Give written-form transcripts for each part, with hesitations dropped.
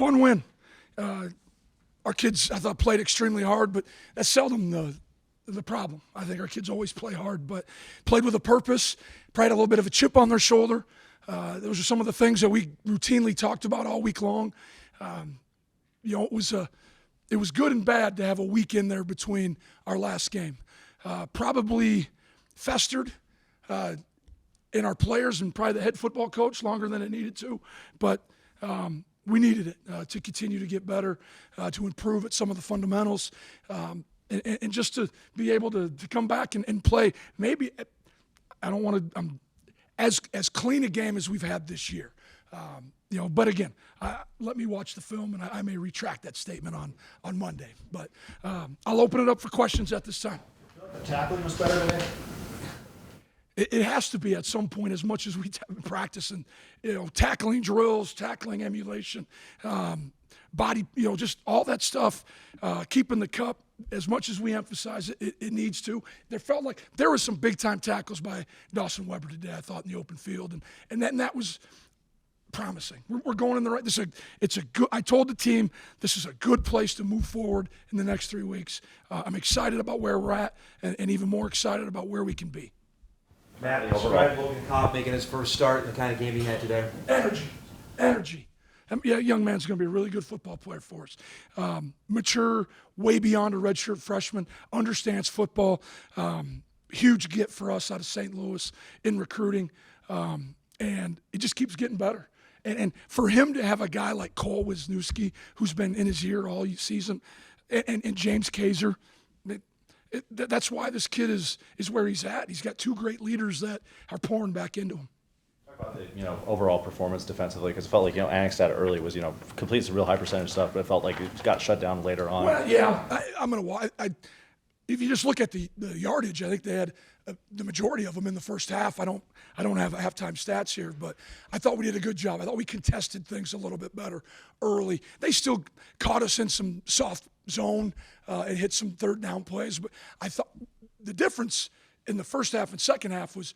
fun win. Our kids, I thought, played extremely hard, but that's seldom the problem. I think our kids always play hard, but played with a purpose, probably had a little bit of a chip on their shoulder. Those are some of the things that we routinely talked about all week long. It was good and bad to have a week in there between our last game. Probably festered in our players and probably the head football coach longer than it needed to, but we needed it to continue to get better, to improve at some of the fundamentals, and just to be able to come back and play. Maybe I don't want to as clean a game as we've had this year. But again, let me watch the film, and I may retract that statement on Monday. But I'll open it up for questions at this time. The tackling was better today? It has to be at some point, as much as we practice and, tackling drills, tackling emulation, body, just all that stuff, keeping the cup. As much as we emphasize it needs to. There felt like there was some big-time tackles by Dawson Weber today, I thought, in the open field, and that was promising. We're going in the right. It's a good. I told the team this is a good place to move forward in the next 3 weeks. I'm excited about where we're at, and even more excited about where we can be. Matt, describe Logan Kopp making his first start in the kind of game he had today. Energy. Yeah, young man's going to be a really good football player for us. Mature, way beyond a redshirt freshman, understands football. Huge get for us out of St. Louis in recruiting, and it just keeps getting better. And for him to have a guy like Cole Wisniewski, who's been in his ear all season, and James Kaiser, that's why this kid is where he's at. He's got two great leaders that are pouring back into him. About the overall performance defensively, because it felt like Annexstad early was completes some real high percentage stuff, but it felt like it got shut down later on. Well, yeah, I'm gonna. If you just look at the yardage, I think they had the majority of them in the first half. I don't have halftime stats here, but I thought we did a good job. I thought we contested things a little bit better early. They still caught us in some soft zone and hit some third down plays, but I thought the difference in the first half and second half was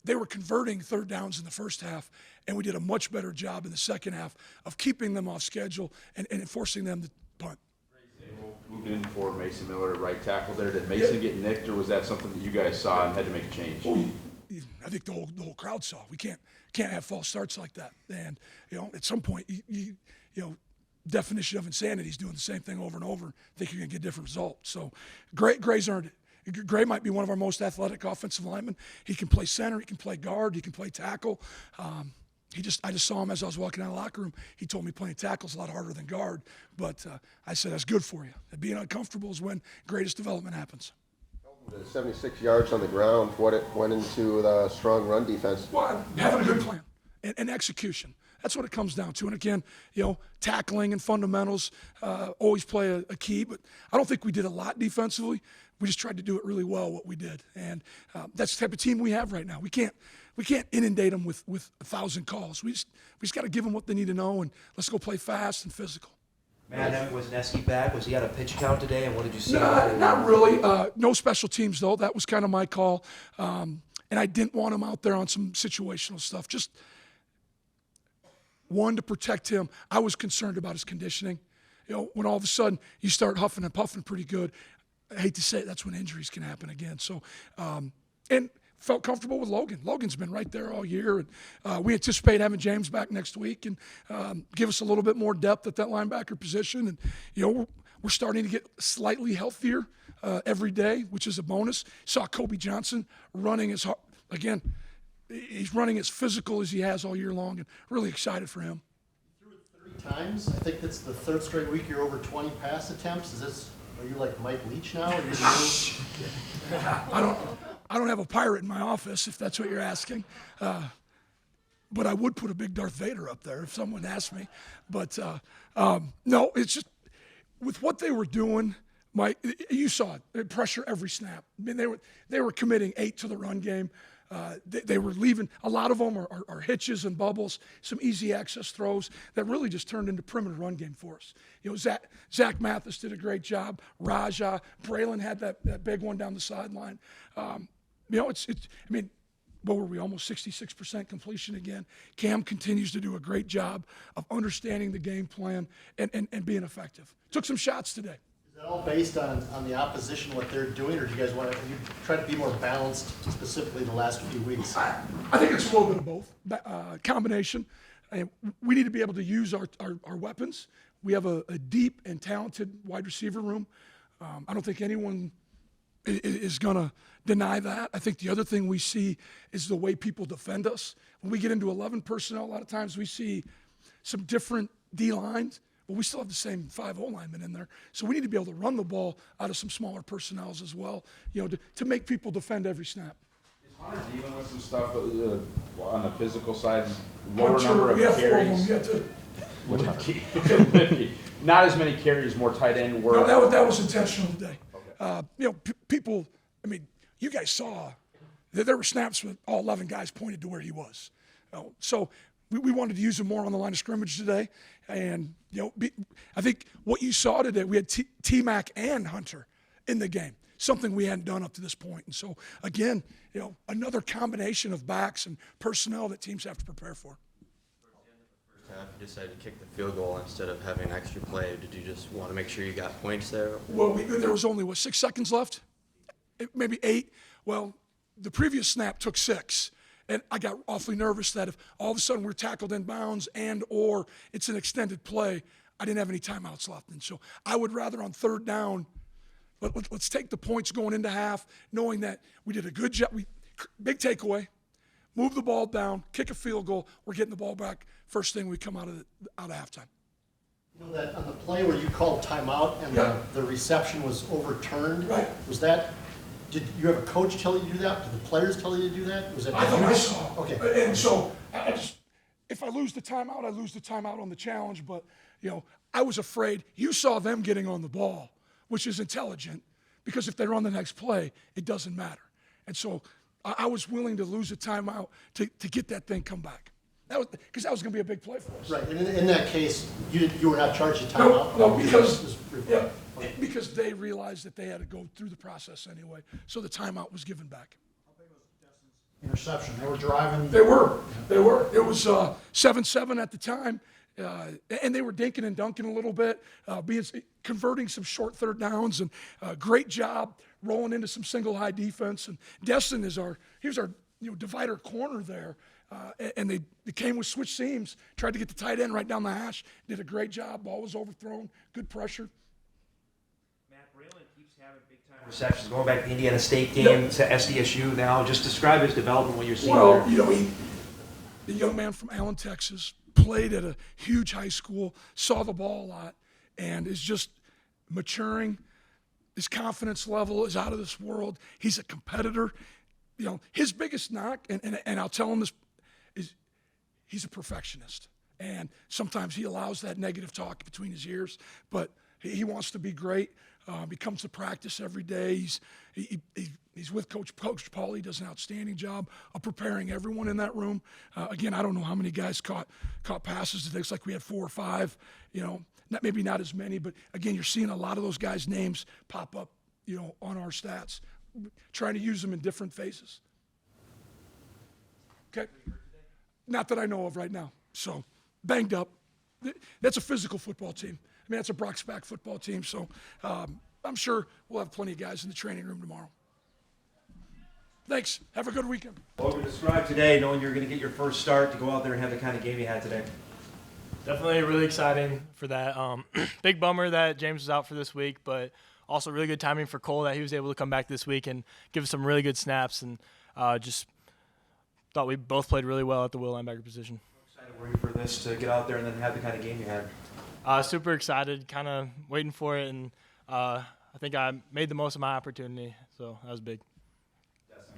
they were converting third downs in the first half, and we did a much better job in the second half of keeping them off schedule and forcing them to punt. Moved in for Mason Miller at right tackle there. Did Mason get nicked, or was that something that you guys saw and had to make a change? I think the whole crowd saw. We can't have false starts like that. And at some point, definition of insanity is doing the same thing over and over. Think you're gonna get different results. So, Gray's earned it. Gray might be one of our most athletic offensive linemen. He can play center, he can play guard, he can play tackle. I just saw him as I was walking out of the locker room. He told me playing tackle is a lot harder than guard, but I said that's good for you. Being uncomfortable is when greatest development happens. 76 yards on the ground. What it went into the strong run defense? Well, having a good plan and execution. That's what it comes down to. And again, tackling and fundamentals always play a key, but I don't think we did a lot defensively. We just tried to do it really well, what we did. And that's the type of team we have right now. We can't inundate them with 1,000 calls. We just got to give them what they need to know, and let's go play fast and physical. Matt, was Nesky back? Was he at a pitch count today, and what did you see? Not really. No special teams, though. That was kind of my call. And I didn't want him out there on some situational stuff. Just one, to protect him. I was concerned about his conditioning. When all of a sudden you start huffing and puffing pretty good, I hate to say it, that's when injuries can happen again. So, and felt comfortable with Logan. Logan's been right there all year, and we anticipate having James back next week and give us a little bit more depth at that linebacker position. And we're starting to get slightly healthier every day, which is a bonus. Saw Kobe Johnson running as hard again. He's running as physical as he has all year long, and really excited for him. You threw it 3 times. I think that's the 3rd straight week you're over 20 pass attempts. Are you like Mike Leach now? I don't have a pirate in my office, if that's what you're asking. But I would put a big Darth Vader up there if someone asked me. But no, it's just with what they were doing. Mike, you saw it. Pressure every snap. I mean, they were committing 8 to the run game. They were leaving. A lot of them are hitches and bubbles, some easy access throws that really just turned into perimeter run game for us. Zach Mathis did a great job. Raja, Braylon had that big one down the sideline. I mean, what were we, almost 66% completion again. Cam continues to do a great job of understanding the game plan and being effective. Took some shots today. Is that all based on the opposition, what they're doing, or do you guys want to, you try to be more balanced specifically the last few weeks? I think it's a little bit of both, combination. And we need to be able to use our weapons. We have a deep and talented wide receiver room. I don't think anyone is going to deny that. I think the other thing we see is the way people defend us. When we get into 11 personnel, a lot of times we see some different D-lines, but we still have the same 5 O-linemen in there. So we need to be able to run the ball out of some smaller personnels as well, to make people defend every snap. Is Hunter dealing with some stuff on the physical side, lower Sure, number of we have 4 of them. carries? You have to, Not as many carries, more tight end work. no, that was intentional today. People, I mean, you guys saw that there were snaps with all 11 guys pointed to where he was. So we wanted to use him more on the line of scrimmage today. And, I think what you saw today, we had T-Mac and Hunter in the game, something we hadn't done up to this point. And so, again, another combination of backs and personnel that teams have to prepare for. First half, you decided to kick the field goal instead of having an extra play. Did you just want to make sure you got points there? Well, there was only, 6 seconds left? Maybe 8. Well, the previous snap took 6. And I got awfully nervous that if all of a sudden we're tackled in bounds or it's an extended play, I didn't have any timeouts left. And so I would rather on 3rd down, let's take the points going into half, knowing that we did a good job. Big takeaway, move the ball down, kick a field goal, we're getting the ball back first thing we come out of halftime. You know that on the play where you called timeout and the reception was overturned, Right. was that, did you have a coach tell you to do that? Did the players tell you to do that? Was it? I thought I saw. Okay. And so I just, if I lose the timeout, I lose the timeout on the challenge. But, I was afraid. You saw them getting on the ball, which is intelligent, because if they run the next play, it doesn't matter. And so I was willing to lose a timeout to get that thing come back. Because that was going to be a big play for us. Right, and in that case, you were not charged a timeout? No, because they realized that they had to go through the process anyway. So the timeout was given back. Interception, they were driving. They were. It was 7-7 at the time, and they were dinking and dunking a little bit, converting some short 3rd downs, and great job rolling into some single high defense. And Destin is our divider corner there, and they came with switch seams, tried to get the tight end right down the hash, did a great job. Ball was overthrown, good pressure. Matt, Braylon keeps having big-time receptions, going back to the Indiana State game, to SDSU now. Just describe his development, what you're seeing Well, there. the young man from Allen, Texas, played at a huge high school, saw the ball a lot, and is just maturing. His confidence level is out of this world. He's a competitor. His biggest knock, and I'll tell him this, is he's a perfectionist. And sometimes he allows that negative talk between his ears, but he wants to be great. He comes to practice every day. He's with Coach Paul. He does an outstanding job of preparing everyone in that room. Again, I don't know how many guys caught passes. It looks like we had 4 or 5. Maybe not as many, but again, you're seeing a lot of those guys' names pop up, on our stats, trying to use them in different phases. Okay, not that I know of right now. So banged up. That's a physical football team. I mean, that's a Brocksback football team. So I'm sure we'll have plenty of guys in the training room tomorrow. Thanks. Have a good weekend. Logan, describe today, knowing you're going to get your first start, to go out there and have the kind of game you had today. Definitely really exciting for that. Big bummer that James was out for this week, but also really good timing for Cole that he was able to come back this week and give us some really good snaps, and just thought we both played really well at the will linebacker position. How excited were you for this, to get out there and then have the kind of game you had? Super excited, kind of waiting for it, and I think I made the most of my opportunity, so that was big.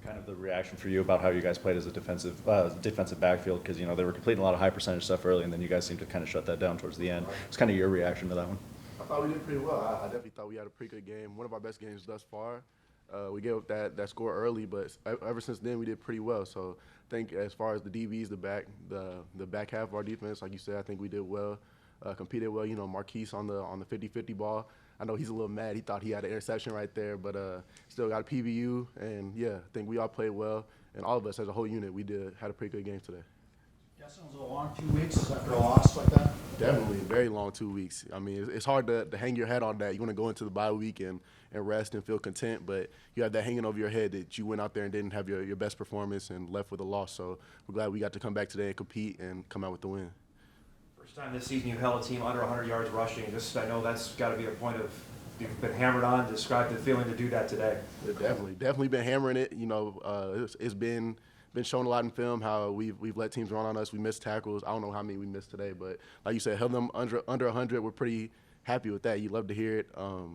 Kind of the reaction for you about how you guys played as a defensive backfield, because they were completing a lot of high percentage stuff early, and then you guys seemed to kind of shut that down towards the end. It's kind of your reaction to that one. I thought we did pretty well. I definitely thought we had a pretty good game. One of our best games thus far. We gave up that score early, but ever since then we did pretty well. So I think as far as the DBs, the back half of our defense, like you said, I think we did well. Competed well. Marquise on the 50-50 ball. I know he's a little mad. He thought he had an interception right there, but still got a PBU. And, yeah, I think we all played well. And all of us as a whole unit, had a pretty good game today. Destin, was it a long 2 weeks after a loss like that? Definitely, very long 2 weeks. I mean, it's hard to hang your head on that. You want to go into the bye week and rest and feel content, but you have that hanging over your head that you went out there and didn't have your best performance and left with a loss. So we're glad we got to come back today and compete and come out with the win. First time this season you held a team under 100 yards rushing. I know that's got to be a point of you've been hammered on. Describe the feeling to do that today. Definitely been hammering it. You know, it's been shown a lot in film how we've let teams run on us. We missed tackles. I don't know how many we missed today, but like you said, held them under 100. We're pretty happy with that. You love to hear it.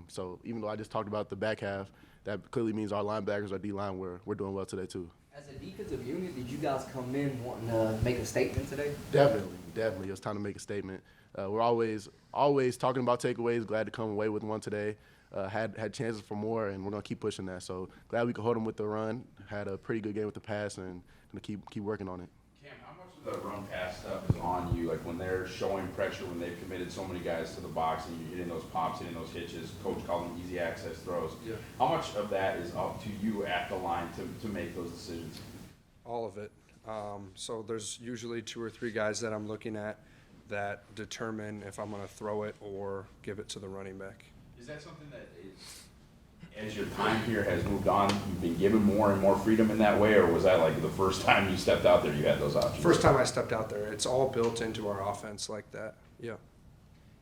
So even though I just talked about the back half, that clearly means our linebackers, our D-line, we're doing well today too. As a defensive unit, did you guys come in wanting to make a statement today? Definitely. It was time to make a statement. We're always talking about takeaways. Glad to come away with one today. Had chances for more, and we're gonna keep pushing that. So glad we could hold them with the run. Had a pretty good game with the pass, and gonna keep working on it. Cam, how much of the run pass stuff is on you? Like when they're showing pressure, when they've committed so many guys to the box, and you're hitting those pops, hitting those hitches, coach calling them easy access throws. Yeah. How much of that is up to you at the line to make those decisions? All of it. So there's usually 2 or 3 guys that I'm looking at that determine if I'm going to throw it or give it to the running back. Is that something that as your time here has moved on, you've been given more and more freedom in that way, or was that like the first time you stepped out there you had those options? First time I stepped out there. It's all built into our offense like that. Yeah.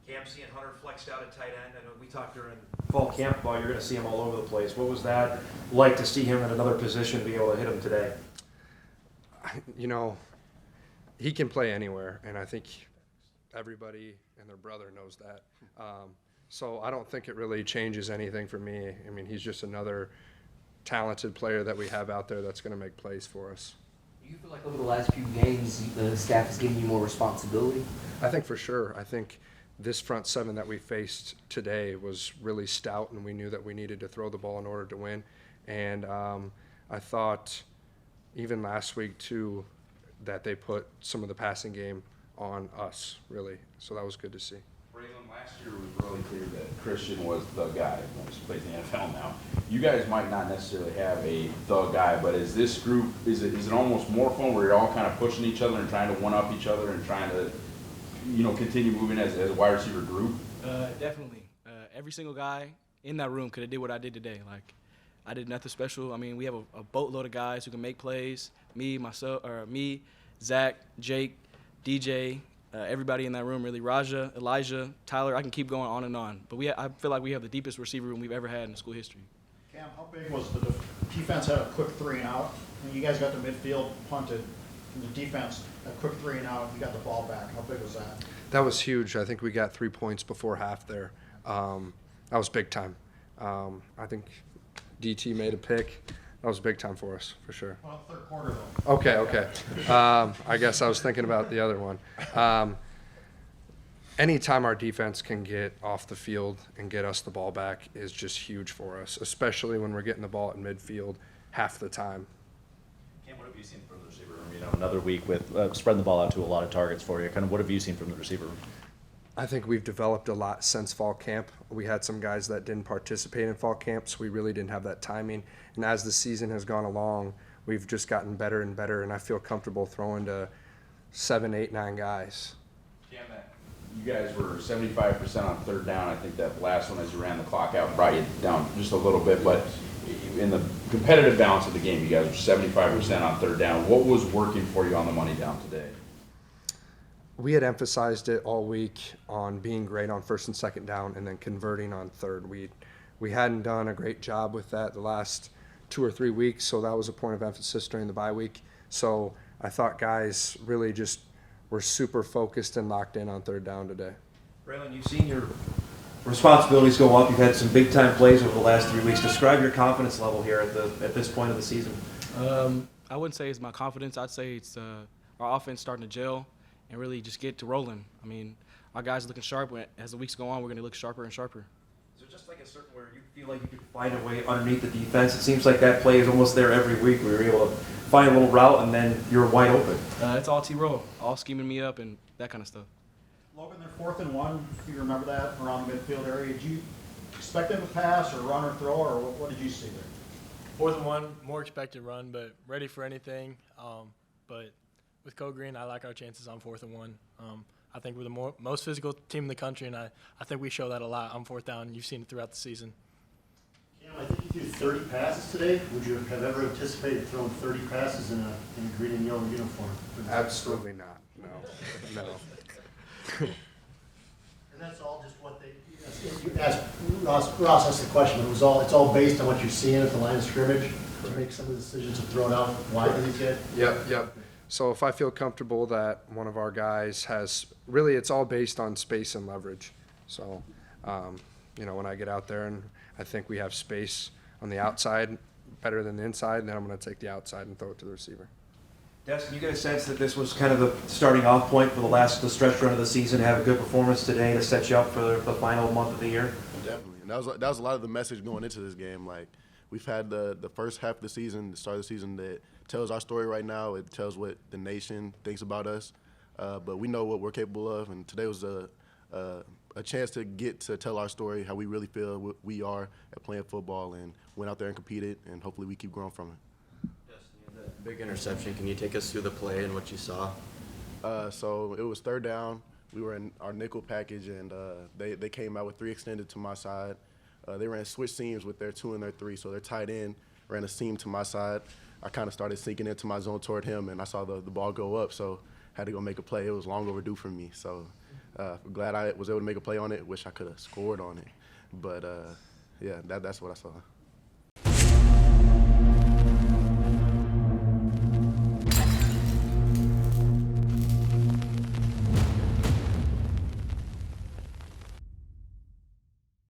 Cam, seeing Hunter flexed out at tight end. I know we talked during fall camp about you're going to see him all over the place. What was that like to see him in another position, be able to hit him today? You know, he can play anywhere, and I think everybody and their brother knows that. So I don't think it really changes anything for me. I mean, he's just another talented player that we have out there that's going to make plays for us. Do you feel like over the last few games, the staff has given you more responsibility? I think for sure. I think this front seven that we faced today was really stout, and we knew that we needed to throw the ball in order to win. And I thought even last week, too, that they put some of the passing game on us, really. So that was good to see. Braylon, last year was really clear that Christian was the guy. He plays in the NFL now. You guys might not necessarily have a the guy, but is this group, is it almost more fun where you're all kind of pushing each other and trying to one-up each other and trying to, continue moving as a wide receiver group? Definitely. Every single guy in that room could have did what I did today. Like, I did nothing special. I mean, we have a boatload of guys who can make plays. Me, Zach, Jake, DJ, everybody in that room, really. Raja, Elijah, Tyler, I can keep going on and on. But I feel like we have the deepest receiver room we've ever had in school history. Cam, how big was the defense had a quick 3 and out? When you guys got the midfield punted, and the defense, a quick 3 and out, you got the ball back. How big was that? That was huge. I think we got 3 points before half there. That was big time. I think DT made a pick. That was big time for us, for sure. Well, third quarter, though. Okay. I guess I was thinking about the other one. Anytime our defense can get off the field and get us the ball back is just huge for us, especially when we're getting the ball at midfield half the time. Cam, what have you seen from the receiver room? Another week with spreading the ball out to a lot of targets for you. Kind of what have you seen from the receiver room? I think we've developed a lot since fall camp. We had some guys that didn't participate in fall camp, so we really didn't have that timing. And as the season has gone along, we've just gotten better and better, and I feel comfortable throwing to 7, 8, 9 guys. Cam, you guys were 75% on third down. I think that last one, as you ran the clock out, brought you down just a little bit. But in the competitive balance of the game, you guys were 75% on third down. What was working for you on the money down today? We had emphasized it all week on being great on first and second down and then converting on third. We hadn't done a great job with that the last 2 or 3 weeks, so that was a point of emphasis during the bye week. So I thought guys really just were super focused and locked in on third down today. Braylon, you've seen your responsibilities go up. You've had some big-time plays over the last 3 weeks. Describe your confidence level here at this point of the season. I wouldn't say it's my confidence. I'd say it's our offense starting to gel and really just get to rolling. I mean, our guys are looking sharp. As the weeks go on, we're going to look sharper and sharper. Is there just like a certain where you feel like you can find a way underneath the defense? It seems like that play is almost there every week where you're able to find a little route and then you're wide open. It's all T-roll, all scheming me up and that kind of stuff. Logan, they're 4th and 1. If you remember that around the midfield area, did you expected a pass or run or throw, or what did you see there? 4th and 1, more expected run, but ready for anything. But with Code Green, I like our chances on 4th and 1. I think we're the most physical team in the country, and I think we show that a lot on 4th down. You've seen it throughout the season. I think you threw 30 passes today. Would you have ever anticipated throwing 30 passes in a green and yellow uniform? Absolutely not. No. And that's all just what they. You asked Ross asked the question, but it's all based on what you're seeing at the line of scrimmage to make some of the decisions to throw it out wide to these guys. Yep. So if I feel comfortable that one of our guys has, really it's all based on space and leverage. So, when I get out there and I think we have space on the outside better than the inside, then I'm going to take the outside and throw it to the receiver. Destin, you get a sense that this was kind of the starting off point for the stretch run of the season, have a good performance today to set you up for the final month of the year? Definitely. And that was a lot of the message going into this game. Like, we've had the first half of the season, the start of the season, that tells our story right now. It tells what the nation thinks about us. But we know what we're capable of, and today was a chance to get to tell our story, how we really feel what we are at playing football, and went out there and competed, and hopefully we keep growing from it. Big interception. Can you take us through the play and what you saw? So it was 3rd down. We were in our nickel package, and they came out with 3 extended to my side. They ran switch seams with their 2 and their 3, so their tight end ran a seam to my side. I kind of started sinking into my zone toward him, and I saw the ball go up, so had to go make a play. It was long overdue for me, so glad I was able to make a play on it. Wish I could have scored on it, but yeah, that's what I saw.